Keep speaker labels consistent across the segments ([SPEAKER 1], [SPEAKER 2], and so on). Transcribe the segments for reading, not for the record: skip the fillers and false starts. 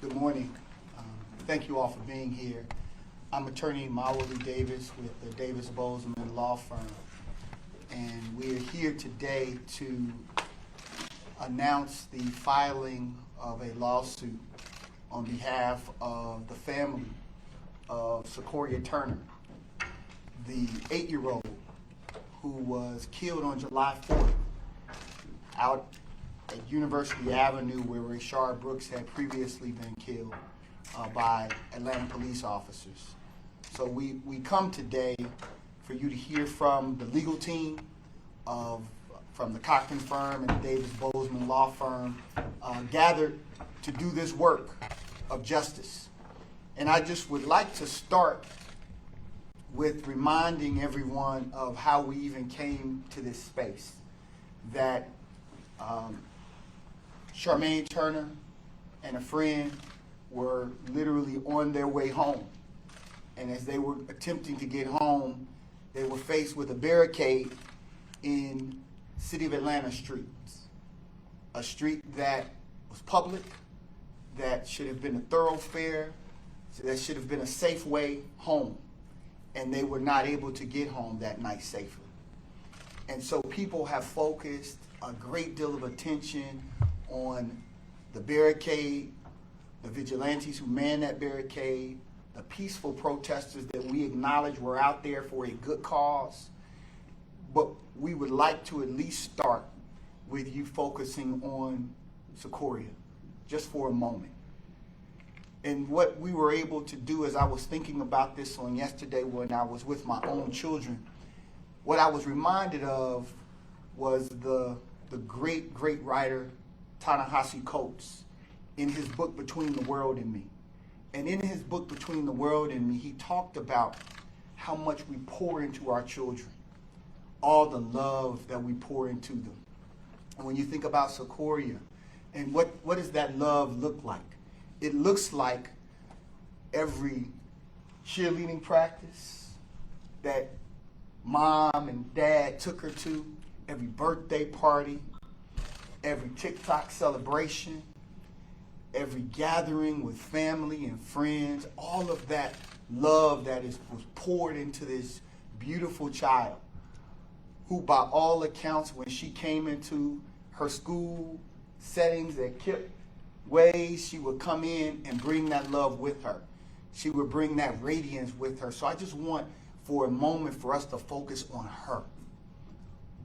[SPEAKER 1] Good morning. Thank you all for being here. I'm attorney Mawuli Davis with the Davis Bozeman Law Firm, and we are here today to announce the filing of a lawsuit on behalf of the family of Secoriea Turner, the 8-year-old who was killed on July 4th out at University Avenue, where Rayshard Brooks had previously been killed by Atlanta police officers. So we come today for you to hear from the legal team from the Cochran firm and the Davis Bozeman Law Firm, gathered to do this work of justice. And I just would like to start with reminding everyone of how we even came to this space. That Charmaine Turner and a friend were literally on their way home. And as they were attempting to get home, they were faced with a barricade in City of Atlanta streets. A street that was public, that should have been a thoroughfare, that should have been a safe way home. And they were not able to get home that night safely. And so people have focused a great deal of attention on the barricade, the vigilantes who manned that barricade, the peaceful protesters that we acknowledge were out there for a good cause. But we would like to at least start with you focusing on Secoriea, just for a moment. And what we were able to do, as I was thinking about this on yesterday when I was with my own children, what I was reminded of was the great writer Ta-Nehisi Coates in his book Between the World and Me. And in his book Between the World and Me, he talked about how much we pour into our children, all the love that we pour into them. And when you think about Secoriea, and what does that love look like? It looks like every cheerleading practice that mom and dad took her to, every birthday party, every TikTok celebration, every gathering with family and friends, all of that love that was poured into this beautiful child who, by all accounts, when she came into her school settings at Kip Ways, she would come in and bring that love with her. She would bring that radiance with her. So I just want for a moment for us to focus on her,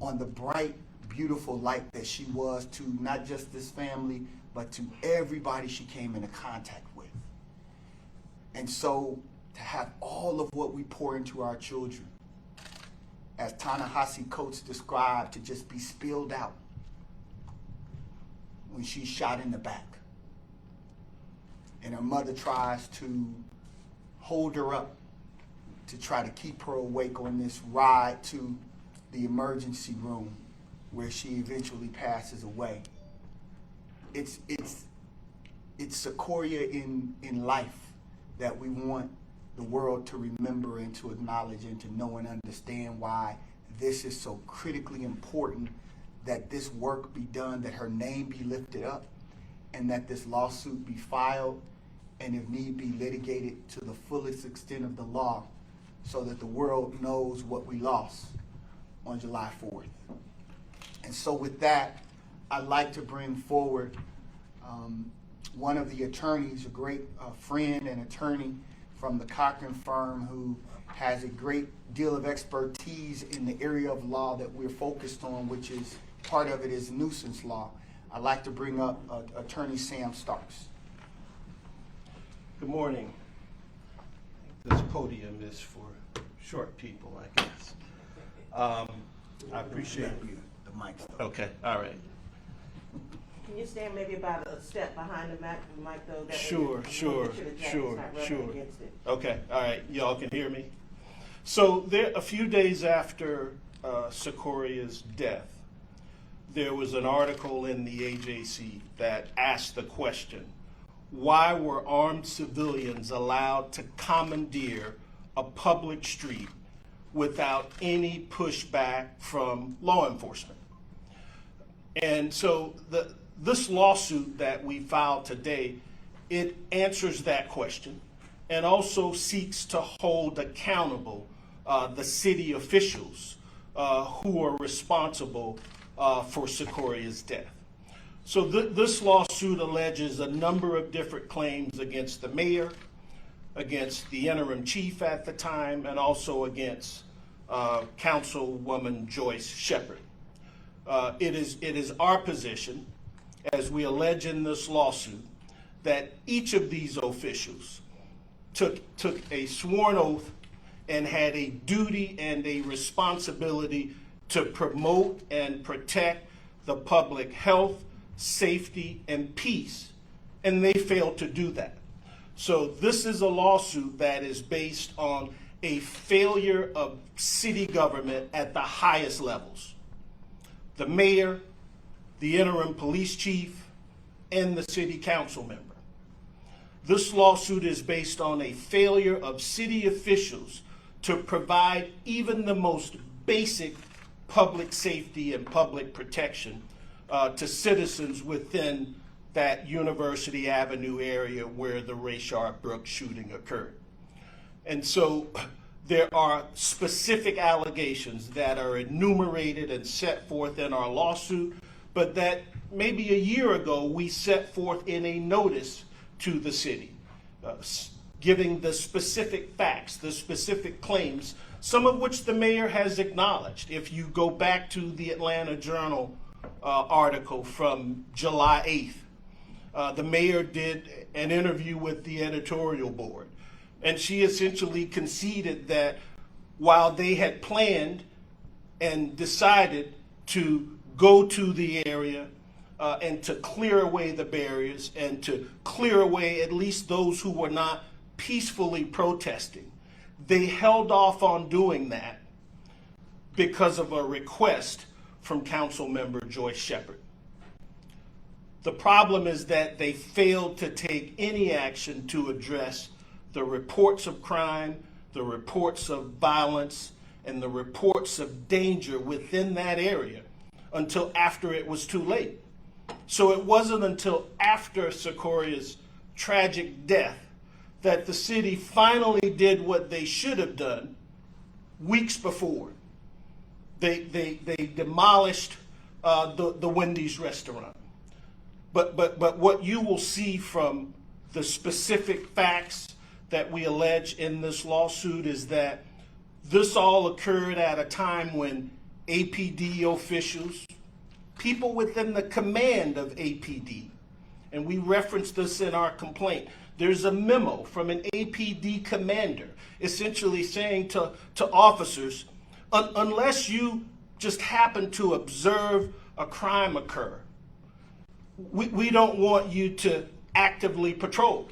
[SPEAKER 1] on the bright, beautiful light that she was to not just this family, but to everybody she came into contact with. And so to have all of what we pour into our children, as Ta-Nehisi Coates described, to just be spilled out when she's shot in the back. And her mother tries to hold her up to try to keep her awake on this ride to the emergency room where she eventually passes away. It's Secoriea in life that we want the world to remember and to acknowledge and to know and understand why this is so critically important, that this work be done, that her name be lifted up, and that this lawsuit be filed, and if need be, litigated to the fullest extent of the law, so that the world knows what we lost on July 4th. And so with that, I'd like to bring forward one of the attorneys, a great friend and attorney from the Cochran firm, who has a great deal of expertise in the area of law that we're focused on, which is part of it is nuisance law. I'd like to bring up Attorney Sam Starks.
[SPEAKER 2] Good morning. This podium is for short people, I guess. I appreciate you.
[SPEAKER 1] The mic's up.
[SPEAKER 2] Okay, all right.
[SPEAKER 3] Can you stand maybe about a step behind the mic though? That
[SPEAKER 2] Sure.
[SPEAKER 3] Against it.
[SPEAKER 2] Okay, all right. Y'all can hear me? So there, a few days after Secoriea's death, there was an article in the AJC that asked the question, why were armed civilians allowed to commandeer a public street without any pushback from law enforcement? And so this lawsuit that we filed today it answers that question and also seeks to hold accountable the city officials who are responsible for Secoria's death. So this lawsuit alleges a number of different claims against the mayor, against the interim chief at the time, and also against Councilwoman Joyce Shepherd. It is our position, as we allege in this lawsuit, that each of these officials took a sworn oath and had a duty and a responsibility to promote and protect the public health, safety, and peace, and they failed to do that. So this is a lawsuit that is based on a failure of city government at the highest levels. The mayor, the interim police chief, and the city council member. This lawsuit is based on a failure of city officials to provide even the most basic public safety and public protection to citizens within that University Avenue area where the Rayshard Brooks shooting occurred. And so there are specific allegations that are enumerated and set forth in our lawsuit, but that maybe a year ago we set forth in a notice to the city, giving the specific facts, the specific claims, some of which the mayor has acknowledged. If you go back to the Atlanta Journal article from July 8th, the mayor did an interview with the editorial board, and she essentially conceded that while they had planned and decided to go to the area and to clear away the barriers and to clear away at least those who were not peacefully protesting, they held off on doing that because of a request from Council Member Joyce Shepherd. The problem is that they failed to take any action to address the reports of crime, the reports of violence, and the reports of danger within that area until after it was too late. So it wasn't until after Secoria's tragic death that the city finally did what they should have done weeks before. They demolished the Wendy's restaurant. But what you will see from the specific facts that we allege in this lawsuit is that this all occurred at a time when APD officials, people within the command of APD, and we reference this in our complaint, there's a memo from an APD commander essentially saying to officers, unless you just happen to observe a crime occur, we don't want you to actively patrol.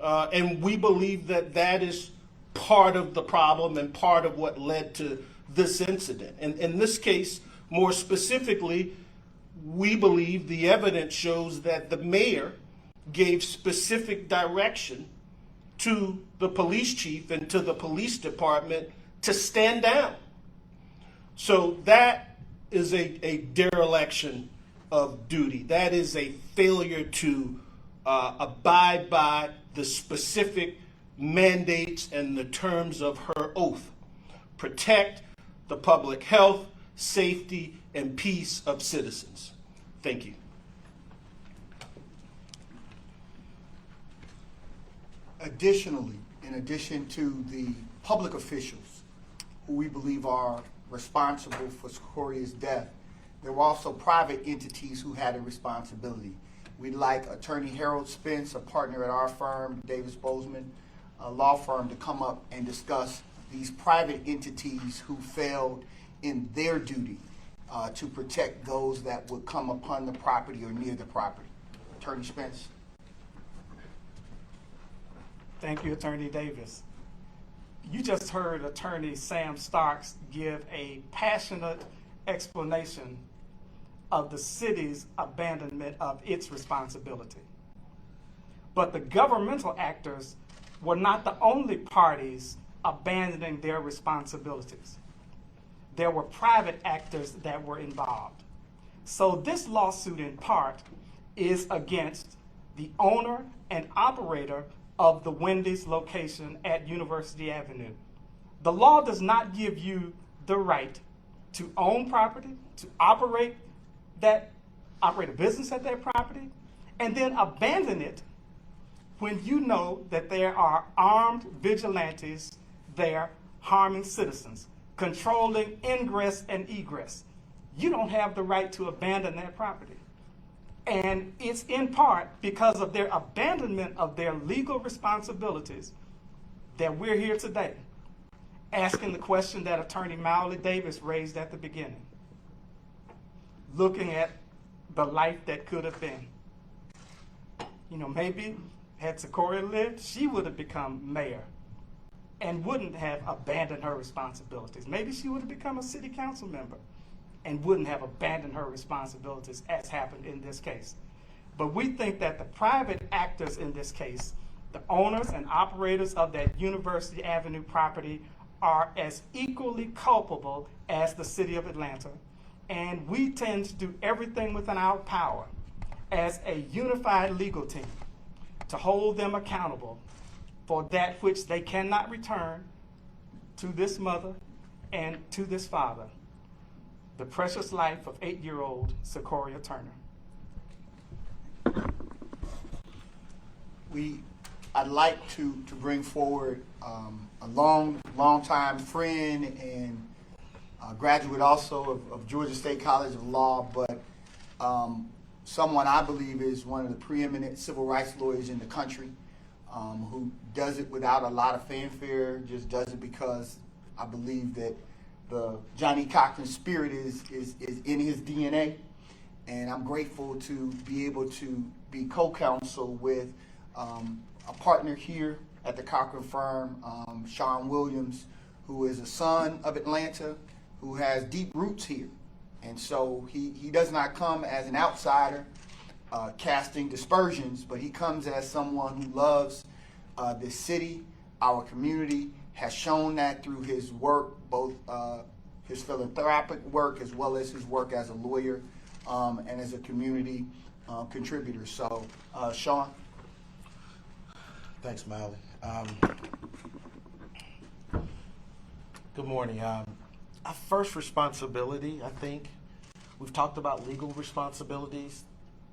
[SPEAKER 2] And we believe that that is part of the problem and part of what led to this incident. And in this case, more specifically, we believe the evidence shows that the mayor gave specific direction to the police chief and to the police department to stand down. So that is a dereliction of duty. That is a failure to abide by the specific mandates and the terms of her oath. Protect the public health, safety, and peace of citizens. Thank you.
[SPEAKER 1] Additionally, in addition to the public officials who we believe are responsible for Secoria's death, there were also private entities who had a responsibility. We'd like Attorney Harold Spence, a partner at our firm, Davis Bozeman, a law firm, to come up and discuss these private entities who failed in their duty to protect those that would come upon the property or near the property. Attorney Spence.
[SPEAKER 4] Thank you, Attorney Davis. You just heard Attorney Sam Starks give a passionate explanation of the city's abandonment of its responsibility. But the governmental actors were not the only parties abandoning their responsibilities. There were private actors that were involved. So this lawsuit in part is against the owner and operator of the Wendy's location at University Avenue. The law does not give you the right to own property, to operate a business at that property, and then abandon it when you know that there are armed vigilantes there harming citizens, controlling ingress and egress. You don't have the right to abandon that property. And it's in part because of their abandonment of their legal responsibilities that we're here today, asking the question that Attorney Mowley Davis raised at the beginning, looking at the life that could have been. You know, maybe had Secoriea lived, she would have become mayor and wouldn't have abandoned her responsibilities. Maybe she would have become a city council member and wouldn't have abandoned her responsibilities as happened in this case. But we think that the private actors in this case, the owners and operators of that University Avenue property, are as equally culpable as the city of Atlanta. And we tend to do everything within our power as a unified legal team to hold them accountable for that which they cannot return to this mother and to this father, the precious life of 8-year-old Secoriea Turner.
[SPEAKER 1] I'd like to bring forward a long time friend and graduate also of Georgia State College of Law, but someone I believe is one of the preeminent civil rights lawyers in the country, who does it without a lot of fanfare, just does it because I believe that the Johnny Cochran spirit is in his DNA. And I'm grateful to be able to be co-counsel with a partner here at the Cochran firm, Sean Williams, who is a son of Atlanta, who has deep roots here. And so he does not come as an outsider casting dispersions, but he comes as someone who loves this city, our community, has shown that through his work, both his philanthropic work as well as his work as a lawyer and as a community contributor. So, Sean.
[SPEAKER 5] Thanks, Mally. Good morning. Our first responsibility, I think, we've talked about legal responsibilities,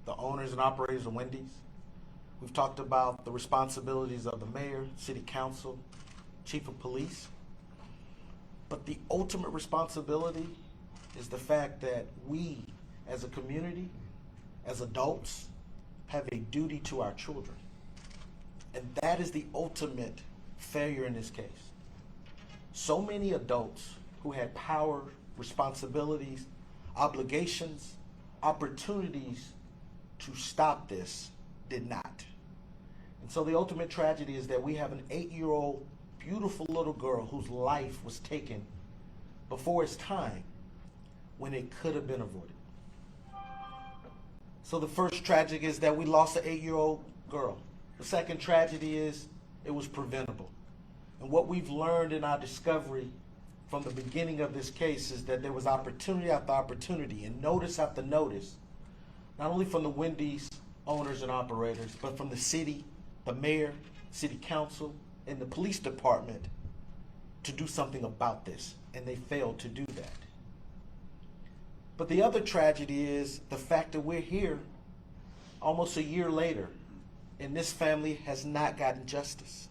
[SPEAKER 5] the owners and operators of Wendy's. We've talked about the responsibilities of the mayor, city council, chief of police. But the ultimate responsibility is the fact that we, as a community, as adults, have a duty to our children. And that is the ultimate failure in this case. So many adults who had power, responsibilities, obligations, opportunities to stop this did not. And so the ultimate tragedy is that we have an 8-year-old beautiful little girl whose life was taken before its time when it could have been avoided. So the first tragedy is that we lost an 8-year-old girl. The second tragedy is it was preventable. And what we've learned in our discovery from the beginning of this case is that there was opportunity after opportunity and notice after notice, not only from the Wendy's owners and operators, but from the city, the mayor, city council, and the police department to do something about this, and they failed to do that. But the other tragedy is the fact that we're here almost a year later, and this family has not gotten justice.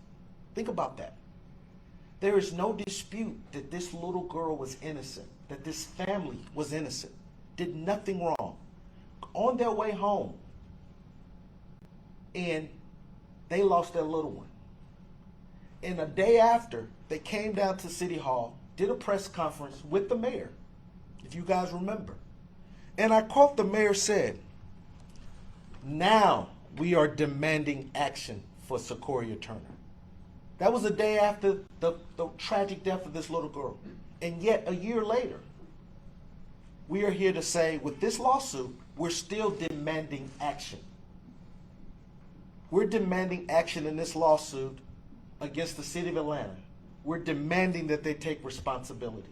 [SPEAKER 5] Think about that. There is no dispute that this little girl was innocent, that this family was innocent, did nothing wrong, on their way home, and they lost their little one. And a day after, they came down to City Hall, did a press conference with the mayor, if you guys remember. And I quote, the mayor said, "Now we are demanding action for Secoriea Turner." That was a day after the tragic death of this little girl. And yet, a year later, we are here to say, with this lawsuit, we're still demanding action. We're demanding action in this lawsuit against the city of Atlanta. We're demanding that they take responsibility.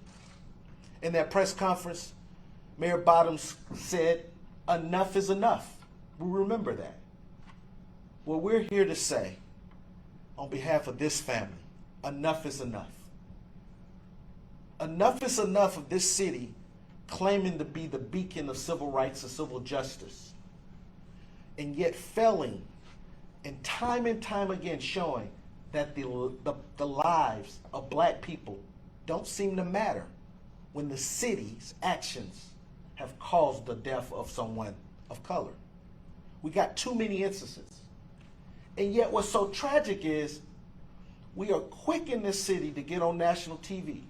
[SPEAKER 5] In that press conference, Mayor Bottoms said, enough is enough. We remember that. Well, we're here to say, on behalf of this family, enough is enough. Enough is enough of this city claiming to be the beacon of civil rights and civil justice, and yet failing and time again showing that the lives of black people don't seem to matter when the city's actions have caused the death of someone of color. We got too many instances. And yet what's so tragic is we are quick in this city to get on national TV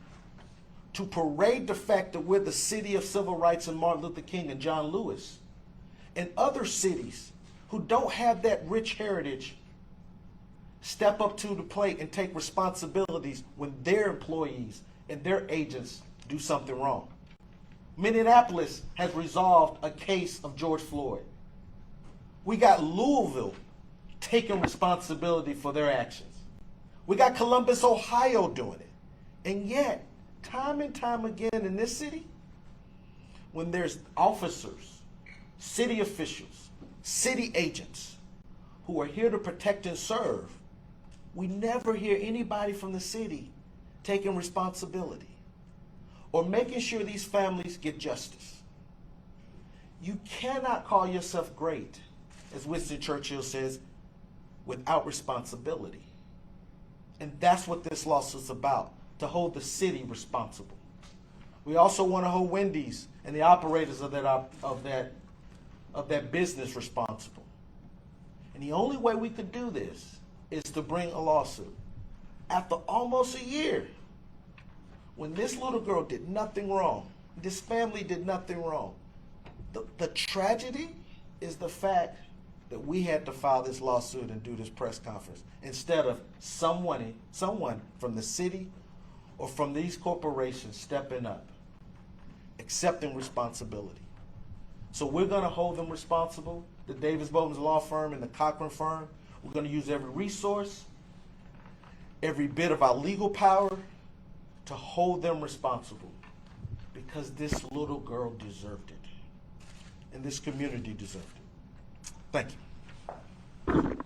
[SPEAKER 5] to parade the fact that we're the city of civil rights and Martin Luther King and John Lewis. And other cities who don't have that rich heritage step up to the plate and take responsibilities when their employees and their agents do something wrong. Minneapolis has resolved a case of George Floyd. We got Louisville taking responsibility for their actions. We got Columbus, Ohio doing it. And yet, time and time again in this city, when there's officers, city officials, city agents who are here to protect and serve, we never hear anybody from the city taking responsibility or making sure these families get justice. You cannot call yourself great, as Winston Churchill says, without responsibility. And that's what this lawsuit's about, to hold the city responsible. We also want to hold Wendy's and the operators of that business responsible. And the only way we could do this is to bring a lawsuit. After almost a year, when this little girl did nothing wrong, this family did nothing wrong, the tragedy is the fact that we had to file this lawsuit and do this press conference instead of someone from the city or from these corporations stepping up, accepting responsibility. So we're going to hold them responsible, the Davis Bowman's law firm and the Cochran firm. We're going to use every resource, every bit of our legal power to hold them responsible, because this little girl deserved it, and this community deserved it. Thank you.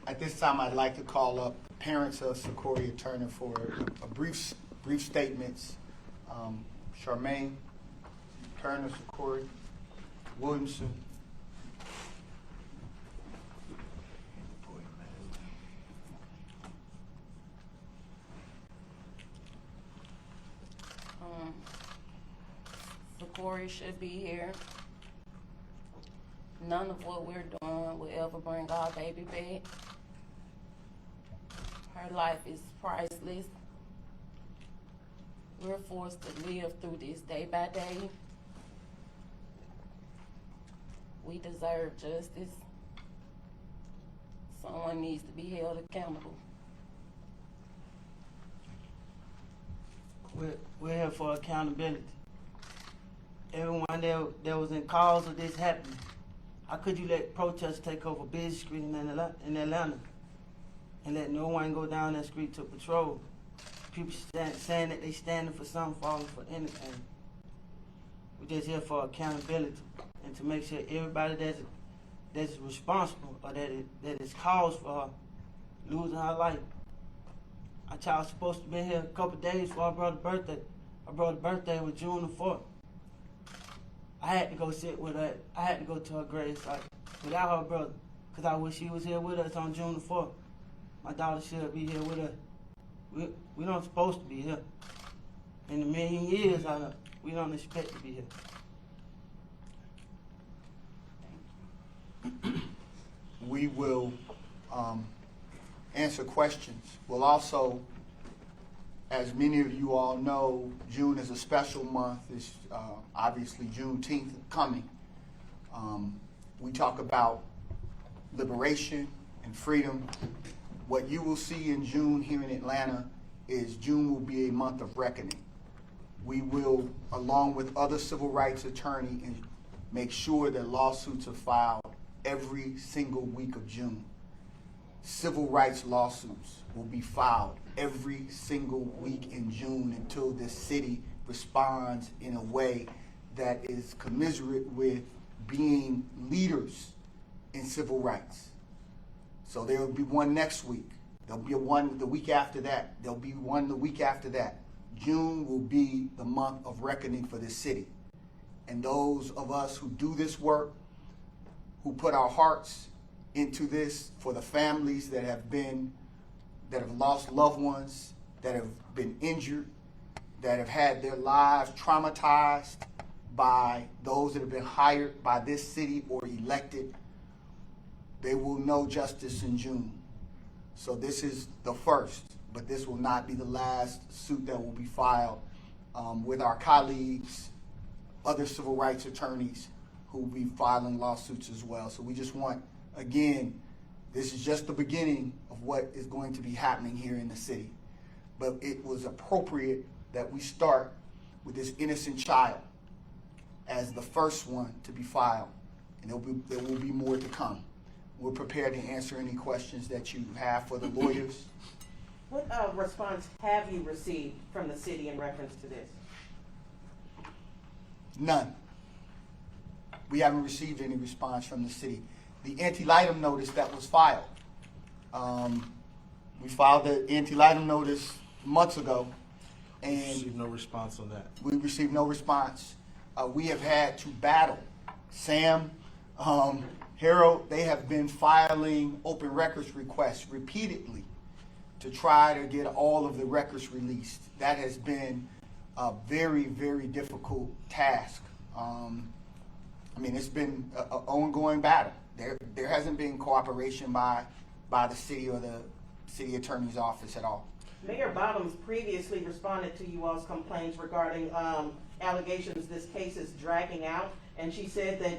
[SPEAKER 1] At this time, I'd like to call up the parents of Secoriea Turner for a brief statements. Charmaine Turner, Secoriea Williamson.
[SPEAKER 6] Secoriea should be here. None of what we're doing will ever bring our baby back. Her life is priceless. We're forced to live through this day by day. We deserve justice. Someone needs to be held accountable.
[SPEAKER 7] We're here for accountability. Everyone that was in cause of this happening, how could you let protests take over busy street in Atlanta and let no one go down that street to patrol? People saying that they standing for something, falling for anything. We're just here for accountability and to make sure everybody that's responsible or that is caused for her losing her life. Our child's supposed to be here a couple of days for our brother's birthday. Our brother's birthday was June the 4th. I had to go sit with her. I had to go to her grave site without her brother, because I wish he was here with us on June the 4th. My daughter should be here with us. We don't supposed to be here. In a million years, we don't expect to be here.
[SPEAKER 1] We will answer questions. We'll also, as many of you all know, June is a special month. It's obviously Juneteenth coming. We talk about liberation and freedom. What you will see in June here in Atlanta is June will be a month of reckoning. We will, along with other civil rights attorneys, make sure that lawsuits are filed every single week of June. Civil rights lawsuits will be filed every single week in June until this city responds in a way that is commensurate with being leaders in civil rights. So there will be one next week. There'll be one the week after that. There'll be one the week after that. June will be the month of reckoning for this city. And those of us who do this work, who put our hearts into this for the families that have lost loved ones, that have been injured, that have had their lives traumatized by those that have been hired by this city or elected, they will know justice in June. So this is the first, but this will not be the last suit that will be filed with our colleagues, other civil rights attorneys who will be filing lawsuits as well. So we just want, again, this is just the beginning of what is going to be happening here in the city. But it was appropriate that we start with this innocent child as the first one to be filed. And there will be more to come. We're prepared to answer any questions that you have for the lawyers.
[SPEAKER 3] What response have you received from the city in reference to this?
[SPEAKER 1] None. We haven't received any response from the city. The anti-litem notice that was filed, we filed the anti-litem notice months ago, and
[SPEAKER 5] Received no response on that.
[SPEAKER 1] we received no response. We have had to battle. Sam, Harold, they have been filing open records requests repeatedly to try to get all of the records released. That has been a very, very difficult task. I mean, it's been an ongoing battle. There hasn't been cooperation by the city or the city attorney's office at all.
[SPEAKER 3] Mayor Bottoms previously responded to you all's complaints regarding allegations this case is dragging out, and she said that,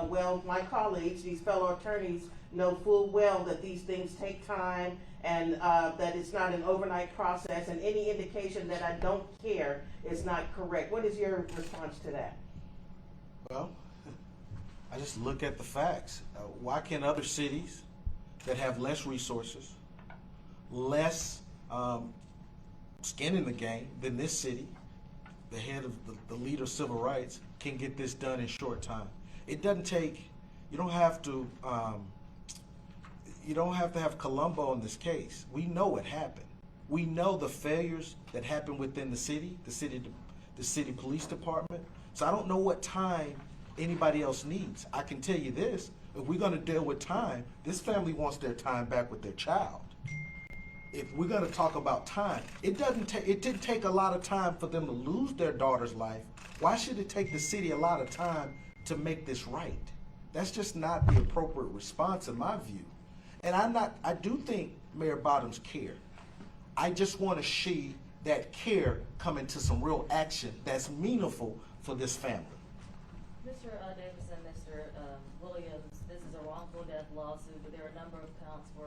[SPEAKER 3] well, my colleagues, these fellow attorneys, know full well that these things take time and that it's not an overnight process, and any indication that I don't care is not correct. What is your response to that?
[SPEAKER 5] Well, I just look at the facts. Why can't other cities that have less resources, less skin in the game than this city, the head of the leader of civil rights, can get this done in short time? It doesn't take, you don't have to have Columbo in this case. We know what happened. We know the failures that happened within the city police department. So I don't know what time anybody else needs. I can tell you this, if we're gonna deal with time, this family wants their time back with their child. If we're gonna talk about time, it didn't take a lot of time for them to lose their daughter's life. Why should it take the city a lot of time to make this right? That's just not the appropriate response in my view. And I do think Mayor Bottoms care. I just want to see that care come into some real action that's meaningful for this family.
[SPEAKER 6] Mr. Davis and Mr. Williams, this is a wrongful death lawsuit, but there are a number of counts for